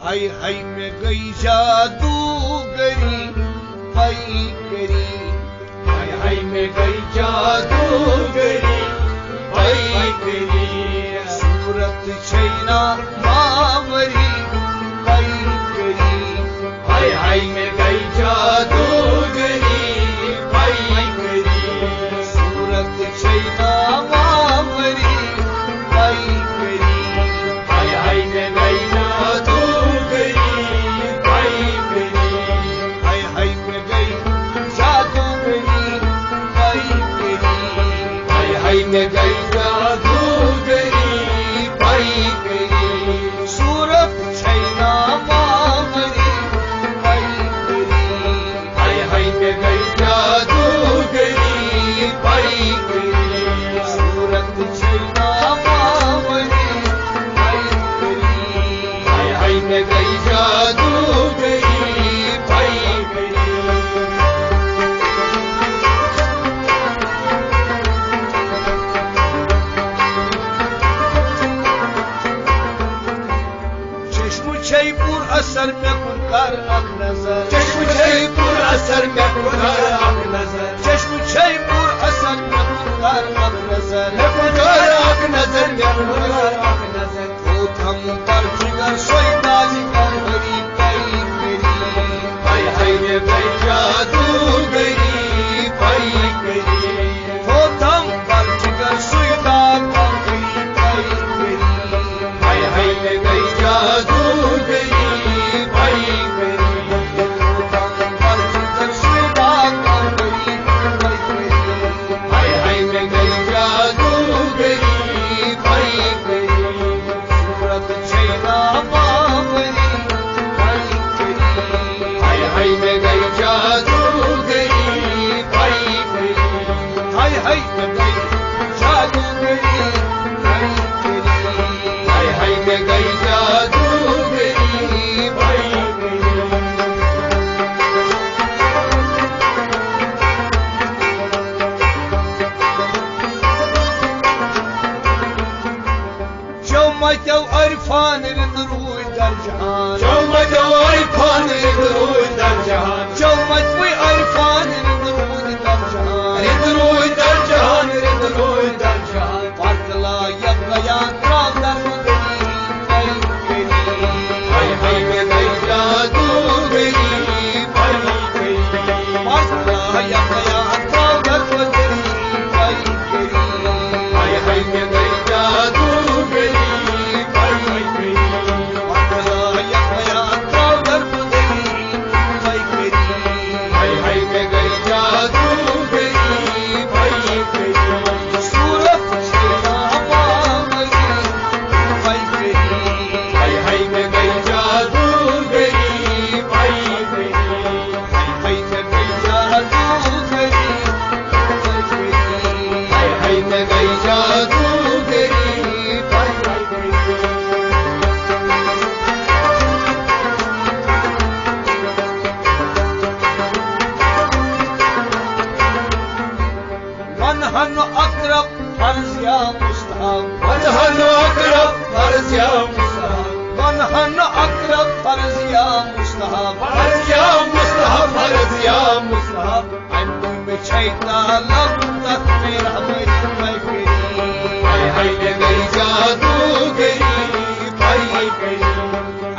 हाय हाय में गई जादूगरी पाई करी, हाय हाय में गई जादूगरी पाई करी, सूरत छैना मावरी पाई करी, हाय हाय में गई जादूगरी पाई करी, सूरत छैना मावरी पाई करी, हाय हाय में गई जादूगरी पाई करी, हाय हाय में गई जादूगरी पाई करी, हाय हाय में गई जादूगरी पाई करी, सूरत छैना मावरी पाई करी, हाय हाय में गई जादूगरी पाई करी, सूरत छैना मावरी पाई करी, हाय हाय में गई जादूगरी पाई करी। चश्म जयपुर असर में कुनकार अख नजर, चश्म जयपुर असर में कुनकार अख नजर, चश्म जयपुर असर में कुनकार अख नजर, में कुनकार अख नजर, में कुनकार अख नजर, होत हम पर जिगर सोईदाली कर हरी पाई करी, हाय हाय में गई जादूगरी पाई करी, होत हम पर जिगर सोईदाल कर हरी पाई करी, हाय हाय में गई जादूगरी पाई करी, होत हम पर जिगर सोईदाल कर हरी पाई करी, हाय हाय में गई जादूगरी पाई करी, सूरत छैना मावरी पाई करी, हाय हाय में गई जादूगरी पाई करी, हाय हाय में गई जादूगरी पाई करी, हाय हाय में गई जादूगरी पाई करी। जो मचो अरफान रुई दर जहान, जो मजोई फान रुई दर जहान, जो मचो अरफान रुई दर जहान, रुई दर जहान, रुई दर जहान, पातला यब गया त्राव दर मदनी पाई करी, हाय हाय में गई जादूगरी पाई करी, पातला यब गया त्राव दर मदनी पाई करी, हाय हाय में गई जादूगरी पाई करी, पातला यब गया त्राव दर मदनी पाई करी, हाय हाय में गई जादूगरी पाई करी, सूरत छैना मावरी पाई करी, हाय हाय में गई जादूगरी पाई करी, हाय में गई जादूगरी पाई करी, हाय हाय में गई जादूगरी पाई करी। मनहन अकरब फर्ज या मुस्तहब, मनहन अकरब फर्ज या मुस्तहब, मनहन अकरब फर्ज या मुस्तहब, फर्ज या मुस्तहब, फर्ज या मुस्तहब, अनकुई में छैता लब तक मेरा मरी पाई करी, हाय हाय में गई जादूगरी पाई करी,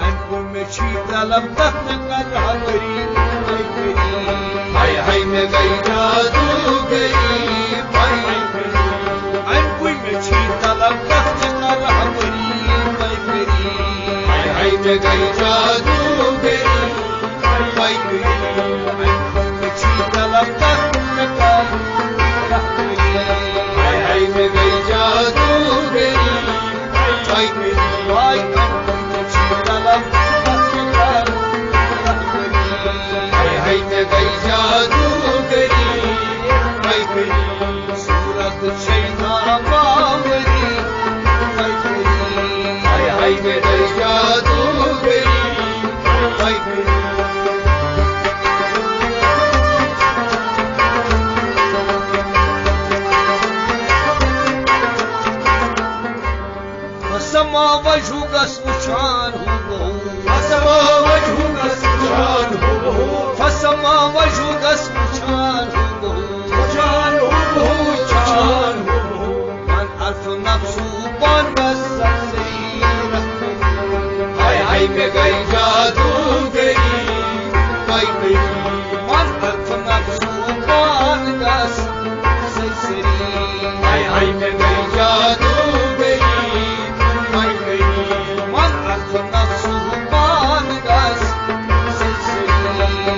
अनकुई में छैता लब तक मेरा मरी पाई करी, हाय हाय में गई जादूगरी पाई करी, अनकुई में छैता लब तक मेरा मरी पाई करी, हाय हाय में गई जादूगरी पाई करी, अनकुई में छैता लब तक मेरा मरी हाय हाय में गई जादूगरी पाई करी, हाय अनकुई में छैता लब तक मेरा मरी हाय हाय में गई जादूगरी पाई करी, सूरत छैना मावरी पाई करी, हाय हाय में गई जादूगरी पाई करी। समा वजुगस उछान हो جام و جودس چان چان چان من حرف نفسو بان بس های های مگای جادوگری های های من حرف نفسو بان بس های های مگای جادوگری های های من حرف نفسو بان بس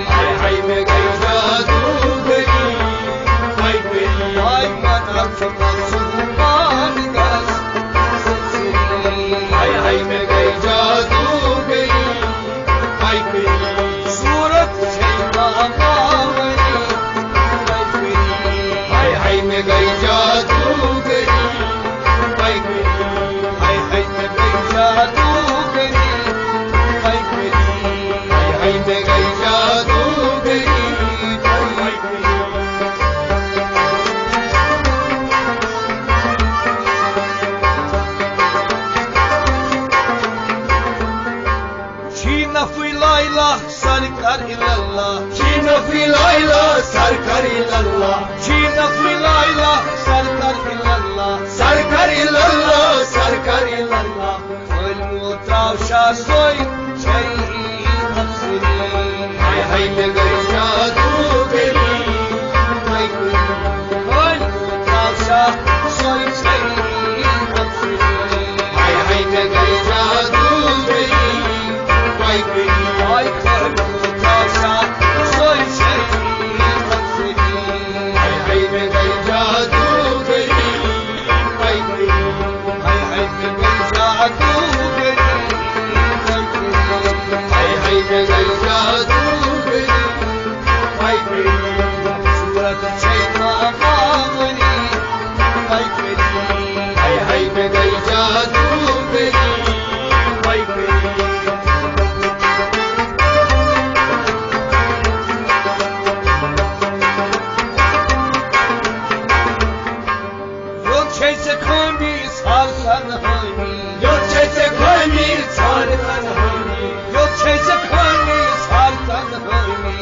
های های مگای جادوگری های های ای من حرف نفسو بان بس های های مگای جادوگری های های صورت شیطان باوری های های مگای جادوگری های های ای ای مگی جادوگری ای های های مگای جادوگری های های چی نفی لا اله سرکر illallah چین فی لایلا سرکر الله چی نفی لا اله سرکر illallah سرکر الله سرکر الله الموتاو شاسوی شیئی تفسیری های های مگای جادوگری های های الموتاو شاسوی شیئی تفسیری های های مگای جادوگری های های ای الموتاو شاسوی شیئی تفسیری های های مگای جادوگری های های ای مگی جادوگری های های مگای جادوگری های های صورت شیطان باوری های های مگای جادوگری های های yok şeyse kombi sarsan hani Yok çete koymayı çağrıdan hani yok şeyse kombi sarsan hani